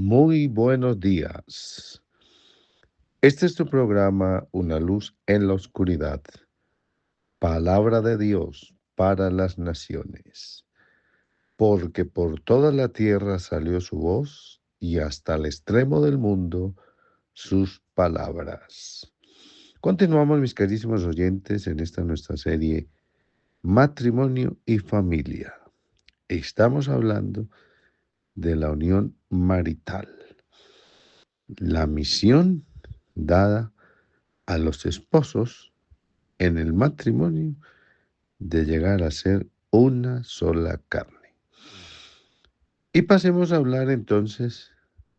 Muy buenos días. Este es tu programa Una luz en la oscuridad. Palabra de Dios para las naciones. Porque por toda la tierra salió su voz y hasta el extremo del mundo sus palabras. Continuamos, mis carísimos oyentes, en esta nuestra serie Matrimonio y Familia. Estamos hablando de la unión marital. La misión dada a los esposos en el matrimonio de llegar a ser una sola carne. Y pasemos a hablar entonces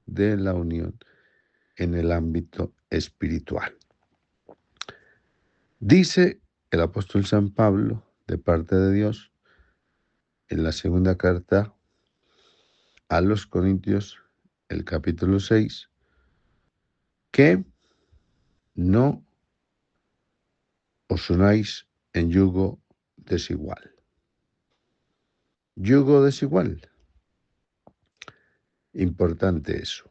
de la unión en el ámbito espiritual. Dice el apóstol San Pablo, de parte de Dios, en la segunda carta a los Corintios, el capítulo 6, que no os unáis en yugo desigual. Yugo desigual. Importante eso.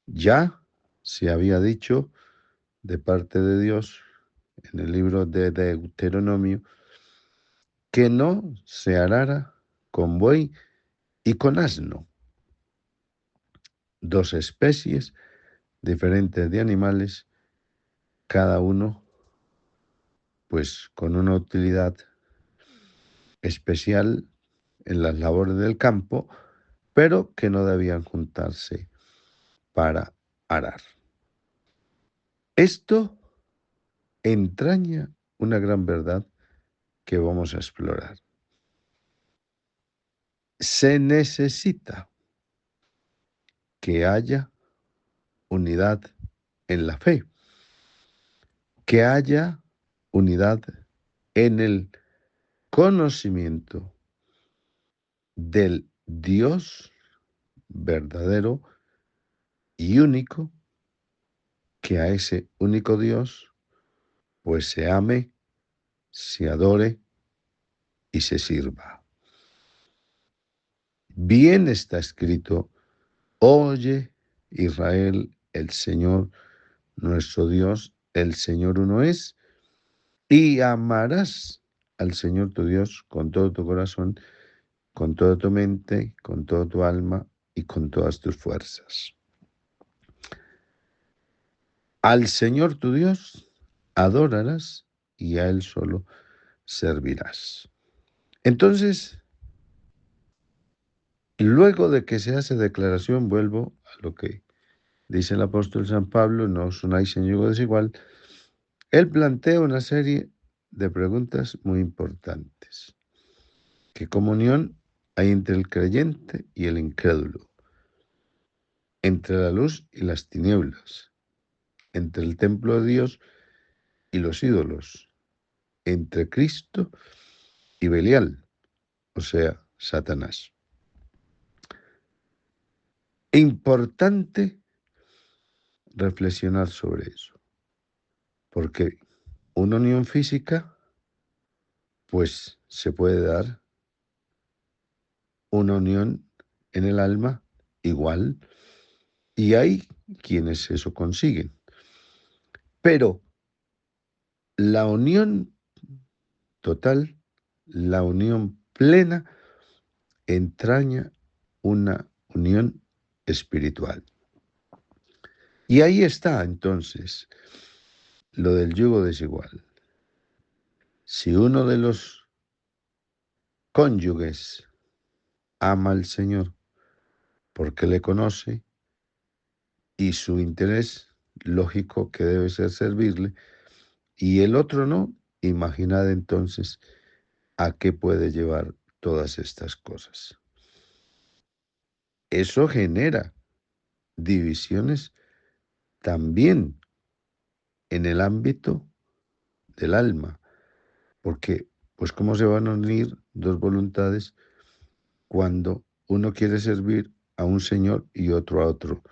Ya se había dicho de parte de Dios en el libro de Deuteronomio que no se arara con buey y con asno, dos especies diferentes de animales, cada uno pues con una utilidad especial en las labores del campo, pero que no debían juntarse para arar. Esto entraña una gran verdad que vamos a explorar. Se necesita que haya unidad en la fe, que haya unidad en el conocimiento del Dios verdadero y único, que a ese único Dios pues se ame, se adore y se sirva. Bien está escrito: oye, Israel, el Señor nuestro Dios, el Señor uno es, y amarás al Señor tu Dios con todo tu corazón, con toda tu mente, con toda tu alma y con todas tus fuerzas. Al Señor tu Dios adorarás y a Él solo servirás. Entonces, luego de que se hace declaración, vuelvo a lo que dice el apóstol San Pablo: no os unáis en yugo desigual. Él plantea una serie de preguntas muy importantes. ¿Qué comunión hay entre el creyente y el incrédulo? Entre la luz y las tinieblas, entre el templo de Dios y los ídolos, entre Cristo y Belial, o sea, Satanás. Importante reflexionar sobre eso, porque una unión física, pues se puede dar, una unión en el alma igual, y hay quienes eso consiguen. Pero la unión total, la unión plena, entraña una unión espiritual. Y ahí está entonces lo del yugo desigual. Si uno de los cónyuges ama al Señor porque le conoce y su interés lógico que debe ser servirle, y el otro no, imaginad entonces a qué puede llevar todas estas cosas. Eso genera divisiones también en el ámbito del alma, porque pues cómo se van a unir dos voluntades cuando uno quiere servir a un señor y otro a otro.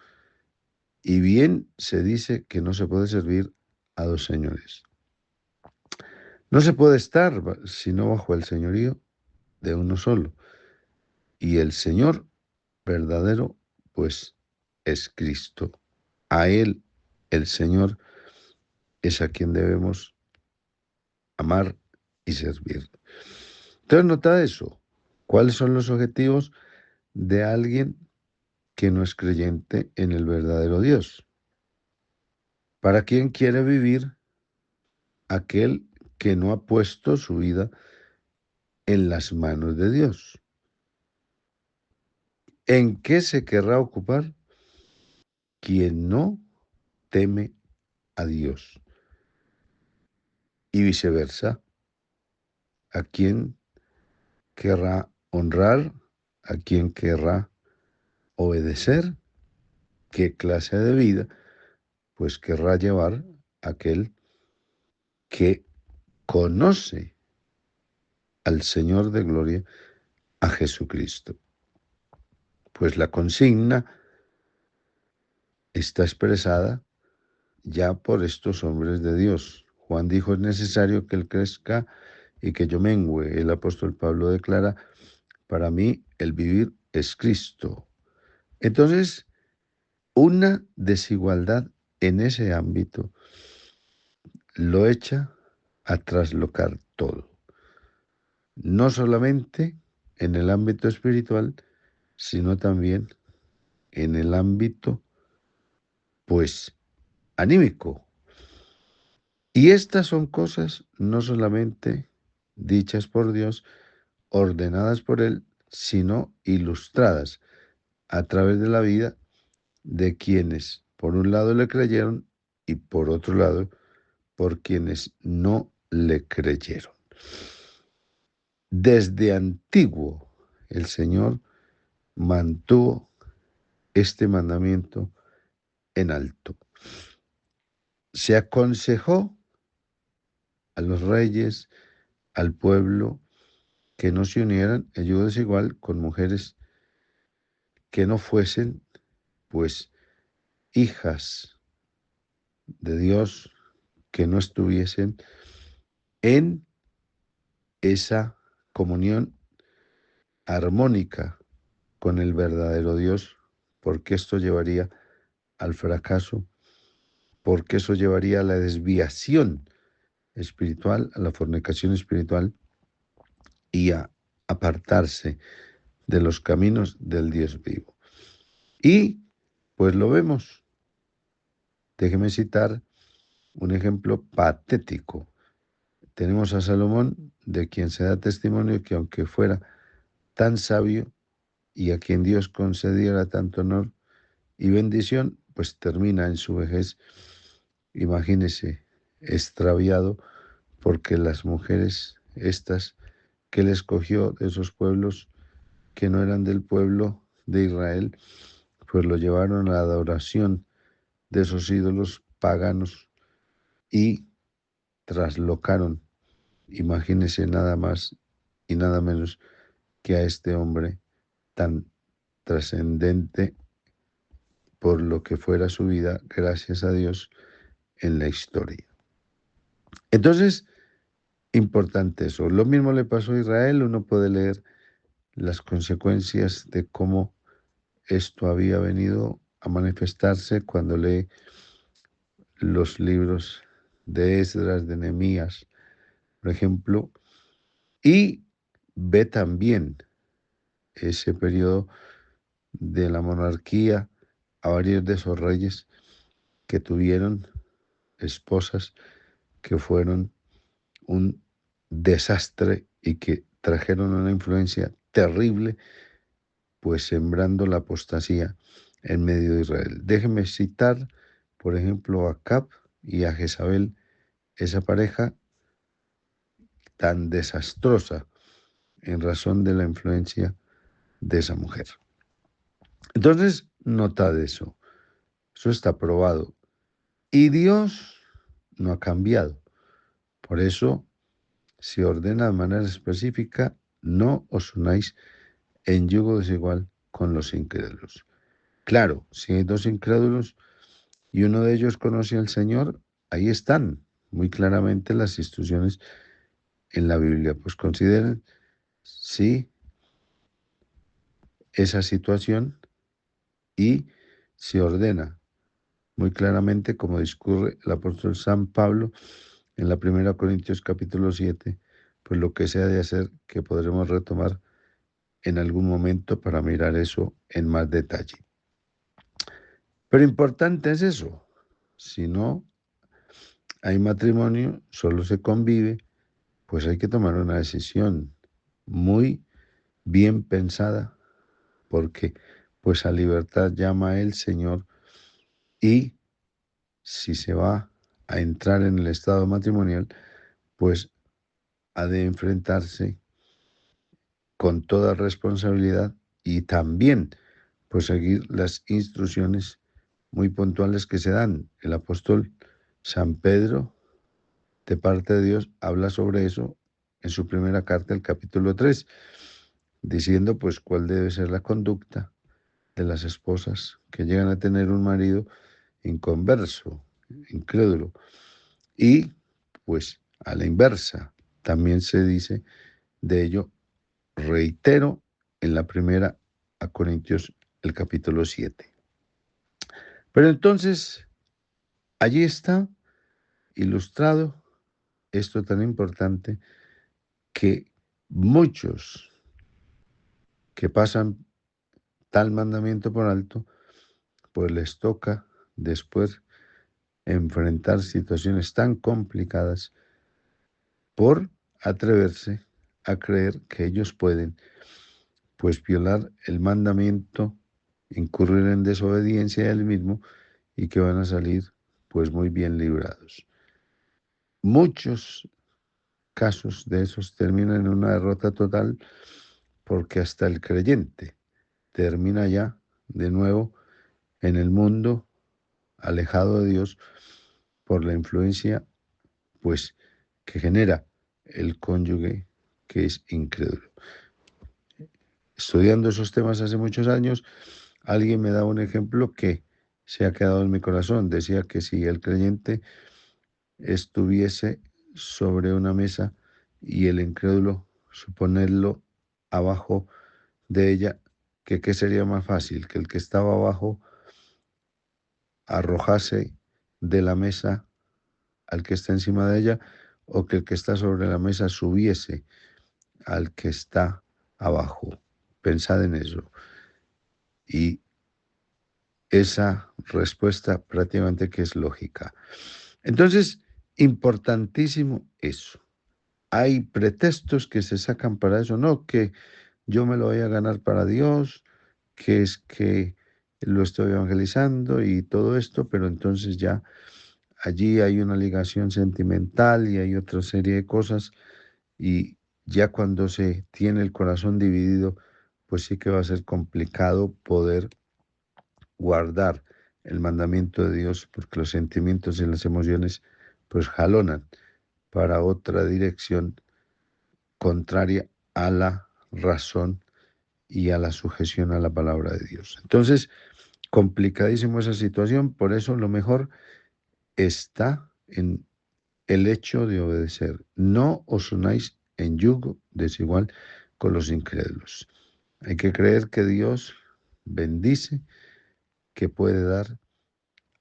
Y bien se dice que no se puede servir a dos señores. No se puede estar sino bajo el señorío de uno solo. Y el Señor verdadero pues es Cristo. A Él, el Señor, es a quien debemos amar y servir. Entonces, nota eso. ¿Cuáles son los objetivos de alguien que no es creyente en el verdadero Dios? ¿Para quién quiere vivir aquel que no ha puesto su vida en las manos de Dios? ¿En qué se querrá ocupar quien no teme a Dios? Y viceversa, ¿a quién querrá honrar? ¿A quién querrá obedecer? ¿Qué clase de vida pues querrá llevar aquel que conoce al Señor de gloria, a Jesucristo? Pues la consigna está expresada ya por estos hombres de Dios. Juan dijo: es necesario que Él crezca y que yo mengüe. El apóstol Pablo declara: para mí el vivir es Cristo. Entonces, una desigualdad en ese ámbito lo echa a traslocar todo. No solamente en el ámbito espiritual, sino también en el ámbito, pues, anímico. Y estas son cosas no solamente dichas por Dios, ordenadas por Él, sino ilustradas a través de la vida de quienes, por un lado, le creyeron y por otro lado, por quienes no le creyeron. Desde antiguo, el Señor mantuvo este mandamiento en alto. Se aconsejó a los reyes, al pueblo, que no se unieran en yugo desigual con mujeres que no fuesen, pues, hijas de Dios, que no estuviesen en esa comunión armónica con el verdadero Dios, porque esto llevaría al fracaso, porque eso llevaría a la desviación espiritual, a la fornicación espiritual y a apartarse de los caminos del Dios vivo. Y pues lo vemos. Déjeme citar un ejemplo patético. Tenemos a Salomón, de quien se da testimonio que aunque fuera tan sabio y a quien Dios concediera tanto honor y bendición, pues termina en su vejez, imagínese, extraviado, porque las mujeres estas que él escogió de esos pueblos que no eran del pueblo de Israel, pues lo llevaron a la adoración de esos ídolos paganos y traslocaron, imagínese, nada más y nada menos que a este hombre tan trascendente por lo que fuera su vida, gracias a Dios, en la historia. Entonces, importante eso. Lo mismo le pasó a Israel. Uno puede leer las consecuencias de cómo esto había venido a manifestarse cuando lee los libros de Esdras, de Nehemías, por ejemplo, y ve también ese periodo de la monarquía a varios de esos reyes que tuvieron esposas que fueron un desastre y que trajeron una influencia terrible, pues sembrando la apostasía en medio de Israel. Déjeme citar, por ejemplo, a Acab y a Jezabel, esa pareja tan desastrosa en razón de la influencia de esa mujer. Entonces, nota de eso. Eso está probado. Y Dios no ha cambiado. Por eso se ordena de manera específica: no os unáis en yugo desigual con los incrédulos. Claro, si hay dos incrédulos y uno de ellos conoce al Señor, ahí están muy claramente las instrucciones en la Biblia. Pues consideren si esa situación y se ordena muy claramente, como discurre el apóstol San Pablo en la 1 Corintios capítulo 7, pues lo que se ha de hacer, que podremos retomar en algún momento para mirar eso en más detalle. Pero importante es eso. Si no hay matrimonio, solo se convive, pues hay que tomar una decisión muy bien pensada, porque pues a libertad llama el Señor, y si se va a entrar en el estado matrimonial, pues ha de enfrentarse con toda responsabilidad y también pues seguir las instrucciones muy puntuales que se dan. El apóstol San Pedro, de parte de Dios, habla sobre eso en su primera carta, el capítulo 3, diciendo pues cuál debe ser la conducta de las esposas que llegan a tener un marido inconverso, incrédulo. Y pues a la inversa, también se dice de ello, reitero, en la 1 Corintios, el capítulo 7. Pero entonces, allí está ilustrado esto tan importante, que muchos que pasan tal mandamiento por alto, pues les toca después enfrentar situaciones tan complicadas por atreverse a creer que ellos pueden pues violar el mandamiento, incurrir en desobediencia del mismo, y que van a salir pues muy bien librados. Muchos casos de esos terminan en una derrota total, porque hasta el creyente termina ya de nuevo en el mundo, alejado de Dios por la influencia pues que genera el cónyuge que es incrédulo. Estudiando esos temas hace muchos años, alguien me daba un ejemplo que se ha quedado en mi corazón. Decía que si el creyente estuviese sobre una mesa y el incrédulo suponerlo abajo de ella, que qué sería más fácil, que el que estaba abajo arrojase de la mesa al que está encima de ella, o que el que está sobre la mesa subiese al que está abajo. Pensad en eso. Y esa respuesta prácticamente que es lógica. Entonces, importantísimo eso. Hay pretextos que se sacan para eso, no que yo me lo voy a ganar para Dios, que es que lo estoy evangelizando y todo esto, pero entonces ya allí hay una ligación sentimental y hay otra serie de cosas, y ya cuando se tiene el corazón dividido, pues sí que va a ser complicado poder guardar el mandamiento de Dios, porque los sentimientos y las emociones pues jalonan para otra dirección contraria a la razón y a la sujeción a la palabra de Dios. Entonces, complicadísimo esa situación, por eso lo mejor está en el hecho de obedecer. No os unáis en yugo desigual con los incrédulos. Hay que creer que Dios bendice, que puede dar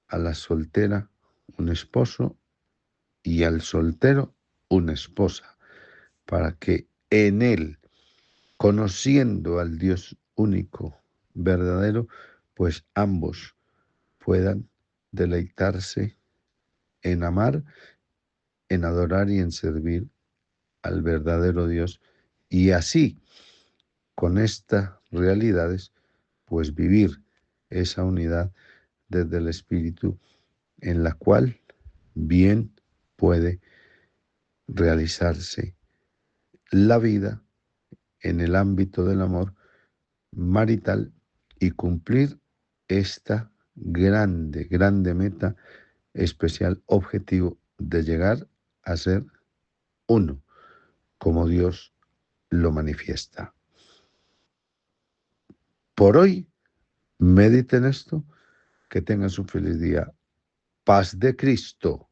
a la soltera un esposo y al soltero una esposa, para que en él, conociendo al Dios único, verdadero, pues ambos puedan deleitarse en amar, en adorar y en servir al verdadero Dios, y así, con estas realidades, pues vivir esa unidad desde el Espíritu, en la cual bien puede realizarse la vida en el ámbito del amor marital y cumplir esta grande meta, especial objetivo de llegar a ser uno, como Dios lo manifiesta. Por hoy, mediten esto, que tengan un feliz día. Paz de Cristo.